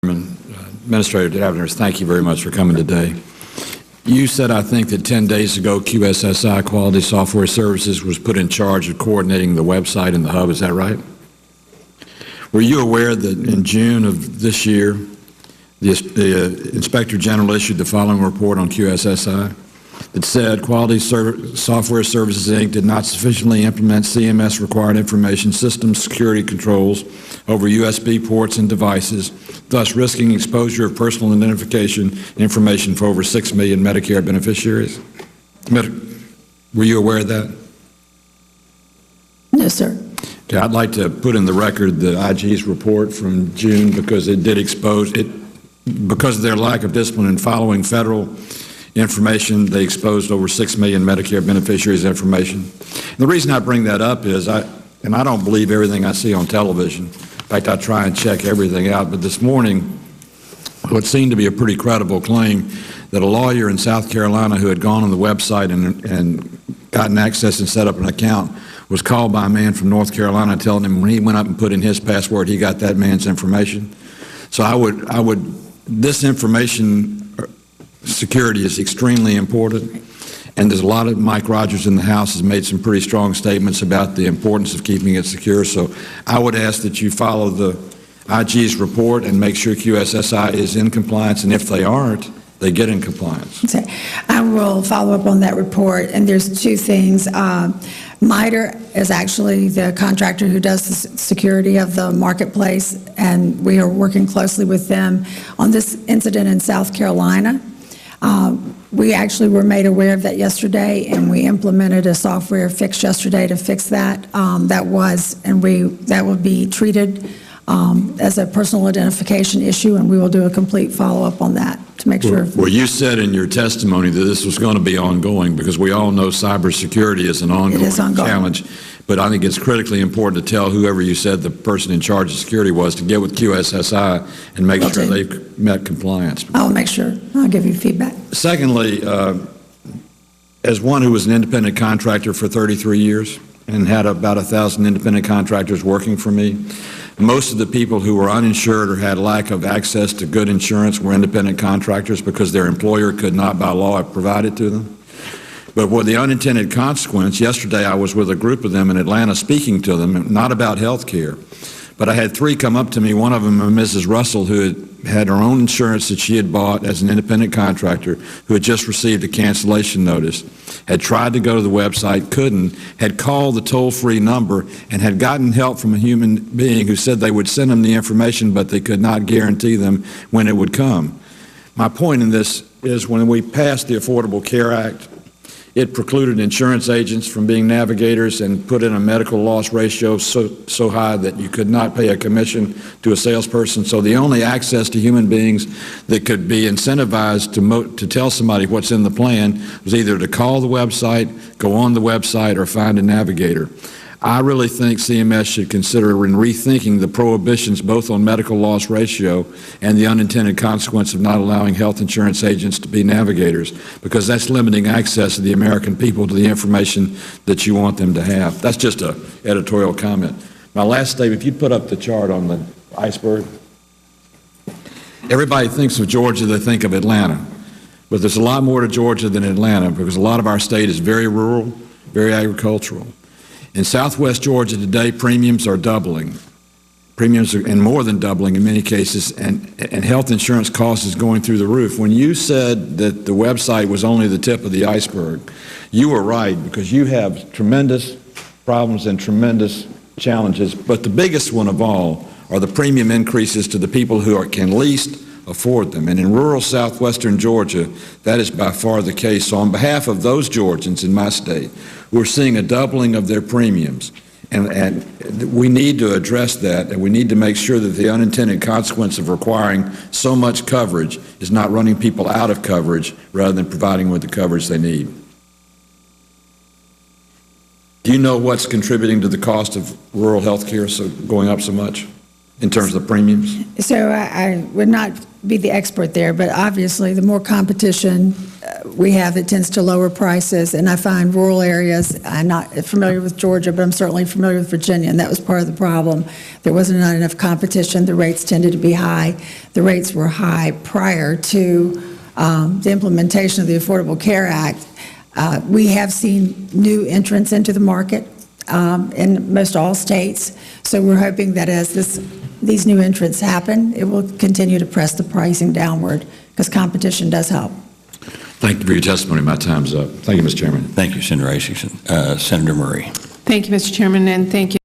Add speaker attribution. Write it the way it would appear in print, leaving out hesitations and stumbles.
Speaker 1: Administrator Tavenner, thank you very much for coming today. You said, I think, that 10 days ago QSSI Quality Software Services was put in charge of coordinating the website and the hub. Is that right? Were you aware that in June of this year, the Inspector General issued the following report on QSSI that said Quality Software Services, Inc. did not sufficiently implement CMS required information system security controls over USB ports and devices, thus risking exposure of personal identification information for over 6 million Medicare beneficiaries? Were you aware of that?
Speaker 2: No, sir.
Speaker 1: Okay, I'd like to put in the record the IG's report from June because it did expose it. Because of their lack of discipline in following federal information, they exposed over 6 million Medicare beneficiaries' information. And the reason I bring that up is, I don't believe everything I see on television. In fact, I try and check everything out. But this morning, what seemed to be a pretty credible claim that a lawyer in South Carolina who had gone on the website and gotten access and set up an account was called by a man from North Carolina telling him when he went up and put in his password, he got that man's information. So this information security is extremely important, and there's a lot of Mike Rogers in the House has made some pretty strong statements about the importance of keeping it secure. So I would ask that you follow the IG's report and make sure QSSI is in compliance, and if they aren't, they get in compliance.
Speaker 2: Okay. I will follow up on that report, and there's two things. MITRE is actually the contractor who does the security of the marketplace, and we are working closely with them on this incident in South Carolina. We actually were made aware of that yesterday, and we implemented a software fix yesterday to fix that. That will be treated as a personal identification issue, and we will do a complete follow-up on that to make sure.
Speaker 1: Well, you said in your testimony that this was going to be ongoing because we all know cybersecurity is an ongoing challenge. But I think it's critically important to tell whoever you said the person in charge of security was to get with QSSI and make sure they've met compliance.
Speaker 2: I'll make sure. I'll give you feedback.
Speaker 1: Secondly, as one who was an independent contractor for 33 years and had about 1,000 independent contractors working for me, most of the people who were uninsured or had lack of access to good insurance were independent contractors because their employer could not by law provide it to them. But what the unintended consequence, yesterday I was with a group of them in Atlanta speaking to them, not about health care, but I had three come up to me, one of them Mrs. Russell, who had her own insurance that she had bought as an independent contractor, who had just received a cancellation notice, had tried to go to the website, couldn't, had called the toll-free number, and had gotten help from a human being who said they would send them the information, but they could not guarantee them when it would come. My point in this is when we passed the Affordable Care Act, it precluded insurance agents from being navigators and put in a medical loss ratio so high that you could not pay a commission to a salesperson. So the only access to human beings that could be incentivized to tell somebody what's in the plan was either to call the website, go on the website, or find a navigator. I really think CMS should consider rethinking the prohibitions both on medical loss ratio and the unintended consequence of not allowing health insurance agents to be navigators, because that's limiting access of the American people to the information that you want them to have. That's just an editorial comment. My last statement, if you'd put up the chart on the iceberg. Everybody thinks of Georgia, they think of Atlanta, but there's a lot more to Georgia than Atlanta because a lot of our state is very rural, very agricultural. In southwest Georgia today, premiums are doubling. Premiums are, and more than doubling in many cases, and health insurance costs is going through the roof. When you said that the website was only the tip of the iceberg, you were right, because you have tremendous problems and tremendous challenges, but the biggest one of all are the premium increases to the people who can least afford them. And in rural southwestern Georgia, that is by far the case. So on behalf of those Georgians in my state, we're seeing a doubling of their premiums. And we need to address that, and we need to make sure that the unintended consequence of requiring so much coverage is not running people out of coverage rather than providing with the coverage they need. Do you know what's contributing to the cost of rural health care going up so much in terms of premiums?
Speaker 2: So I would not be the expert there, but obviously, the more competition we have, it tends to lower prices, and I find rural areas, I'm not familiar with Georgia, but I'm certainly familiar with Virginia, and that was part of the problem. There wasn't not enough competition. The rates tended to be high. The rates were high prior to the implementation of the Affordable Care Act. We have seen new entrants into the market in most all states, so we're hoping that as these new entrants happen, it will continue to press the pricing downward, because competition does help.
Speaker 1: Thank you for your testimony. My time's up. Thank you, Mr. Chairman.
Speaker 3: Thank you, Senator Isakson. Senator Murray.
Speaker 4: Thank you, Mr. Chairman, and thank you,